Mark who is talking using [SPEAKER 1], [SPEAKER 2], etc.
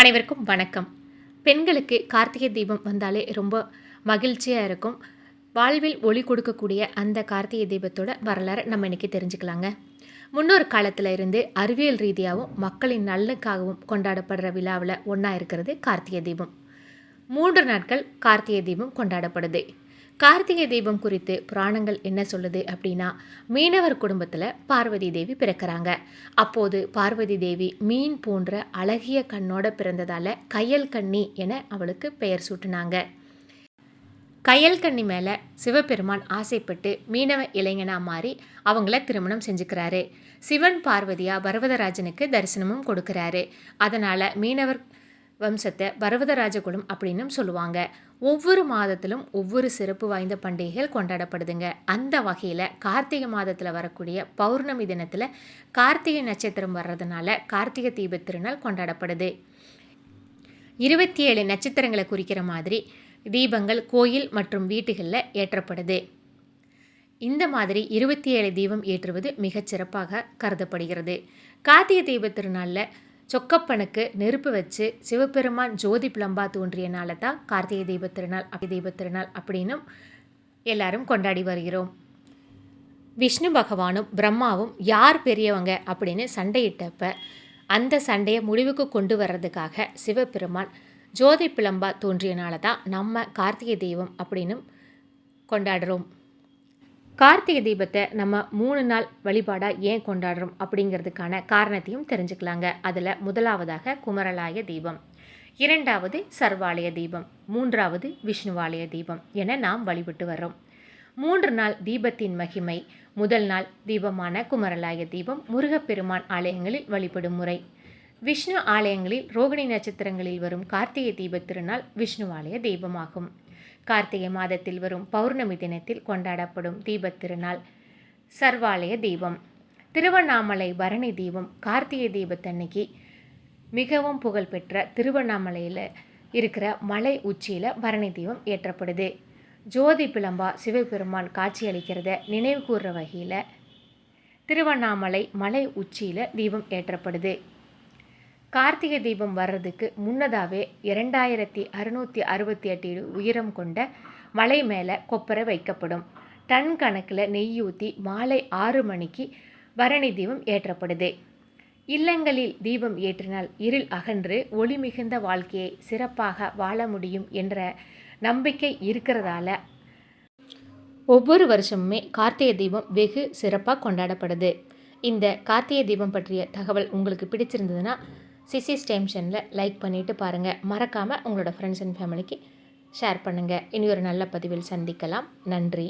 [SPEAKER 1] அனைவருக்கும் வணக்கம். பெண்களுக்கு கார்த்திகை தீபம் வந்தாலே ரொம்ப மகிழ்ச்சியாக இருக்கும். வாழ்வில் ஒளி கொடுக்கக்கூடிய அந்த கார்த்திகை தீபத்தோட வரலாறு நம்ம இன்னைக்கு தெரிஞ்சுக்கலாங்க. முன்னொரு காலத்தில் இருந்து அறிவியல் ரீதியாகவும் மக்களின் நலனுக்காகவும் கொண்டாடப்படுற விழாவில் ஒன்றா இருக்கிறது கார்த்திகை தீபம். 3 நாட்கள் கார்த்திகை தீபம் கொண்டாடப்படுது. கார்த்திகை தீபம் குறித்து புராணங்கள் என்ன சொல்லுது அப்படின்னா, மீனவர் குடும்பத்தில் பார்வதி தேவி பிறக்கிறாங்க. அப்போது பார்வதி தேவி மீன் போன்ற அழகிய கண்ணோட பிறந்ததால கயல் கன்னி என அவளுக்கு பெயர் சூட்டினாங்க. கயல் கன்னி மேலே சிவபெருமான் ஆசைப்பட்டு மீனவ இளைஞனா மாறி அவங்கள திருமணம் செஞ்சுக்கிறாரு. சிவன் பார்வதியா பர்வதராஜனுக்கு தரிசனமும் கொடுக்கிறாரு. அதனால் மீனவர் வம்சத்தை பர்வதராஜ குலம் அப்படின்னும் சொல்லுவாங்க. ஒவ்வொரு மாதத்திலும் ஒவ்வொரு சிறப்பு வாய்ந்த பண்டிகைகள் கொண்டாடப்படுதுங்க. அந்த வகையில் கார்த்திகை மாதத்தில் வரக்கூடிய பௌர்ணமி தினத்தில் கார்த்திகை நட்சத்திரம் வர்றதுனால கார்த்திகை தீப திருநாள் கொண்டாடப்படுது. 27 நட்சத்திரங்களை குறிக்கிற மாதிரி தீபங்கள் கோயில் மற்றும் வீட்டுகளில் ஏற்றப்படுது. இந்த மாதிரி 27 தீபம் ஏற்றுவது மிகச்சிறப்பாக கருதப்படுகிறது. கார்த்திகை தீப திருநாளில் சொக்கப்பனுக்கு நெருப்பு வச்சு சிவபெருமான் ஜோதி பிளம்பா தோன்றியனால தான் கார்த்திகை தீபத்திருநாள் அப்படின்னும் எல்லாரும் கொண்டாடி வருகிறோம். விஷ்ணு பகவானும் பிரம்மாவும் யார் பெரியவங்க அப்படின்னு சண்டையிட்டப்ப அந்த சண்டையை முடிவுக்கு கொண்டு வர்றதுக்காக சிவபெருமான் ஜோதி பிளம்பா தோன்றியனால தான் நம்ம கார்த்திகை தீபம் அப்படின்னும் கொண்டாடுறோம். கார்த்திகை தீபத்தை நம்ம 3 நாள் வழிபாடாக ஏன் கொண்டாடுறோம் அப்படிங்கிறதுக்கான காரணத்தையும் தெரிஞ்சுக்கலாங்க. அதில் முதலாவதாக குமரலாய தீபம், 2வது சர்வாலய தீபம், 3வது விஷ்ணுவாலய தீபம் என நாம் வழிபட்டு வர்றோம். 3 நாள் தீபத்தின் மகிமை. முதல் நாள் தீபமான குமரலாய தீபம் முருகப்பெருமான் ஆலயங்களில் வழிபடும் முறை. விஷ்ணு ஆலயங்களில் ரோகிணி நட்சத்திரங்களில் வரும் கார்த்திகை தீப திருநாள் விஷ்ணுவாலய தீபமாகும். கார்த்திகை மாதத்தில் வரும் பௌர்ணமி தினத்தில் கொண்டாடப்படும் தீபத் திருநாள் சர்வாலய தீபம். திருவண்ணாமலை பரணி தீபம் கார்த்திகை தீபத்தன்னைக்கு மிகவும் புகழ்பெற்ற திருவண்ணாமலையில் இருக்கிற மலை உச்சியில் பரணி தீபம் ஏற்றப்படுது. ஜோதி பிளம்பா சிவபெருமான் காட்சியளிக்கிறத நினைவு கூறுற வகையில் திருவண்ணாமலை மலை உச்சியில் தீபம் ஏற்றப்படுது. கார்த்திகை தீபம் வர்றதுக்கு முன்னதாகவே 2668 உயரம் கொண்ட மலை மேலே கொப்பரை வைக்கப்படும். டன் கணக்கில் நெய் ஊற்றி மாலை 6 மணிக்கு பரணி தீபம் ஏற்றப்படுது. இல்லங்களில் தீபம் ஏற்றினால் இருள் அகன்று ஒளி மிகுந்த வாழ்க்கையை சிறப்பாக வாழ முடியும் என்ற நம்பிக்கை இருக்கிறதால ஒவ்வொரு வருஷமுமே கார்த்திகை தீபம் வெகு சிறப்பாக கொண்டாடப்படுது. இந்த கார்த்திகை தீபம் பற்றிய தகவல் உங்களுக்கு பிடிச்சிருந்ததுன்னா சிசிஸ் டைம்ஷனில் லைக் பண்ணிவிட்டு பாருங்கள். மறக்காமல் உங்களோட ஃப்ரெண்ட்ஸ் அண்ட் ஃபேமிலிக்கு ஷேர் பண்ணுங்கள். இனி ஒரு நல்ல பதிவில் சந்திக்கலாம். நன்றி.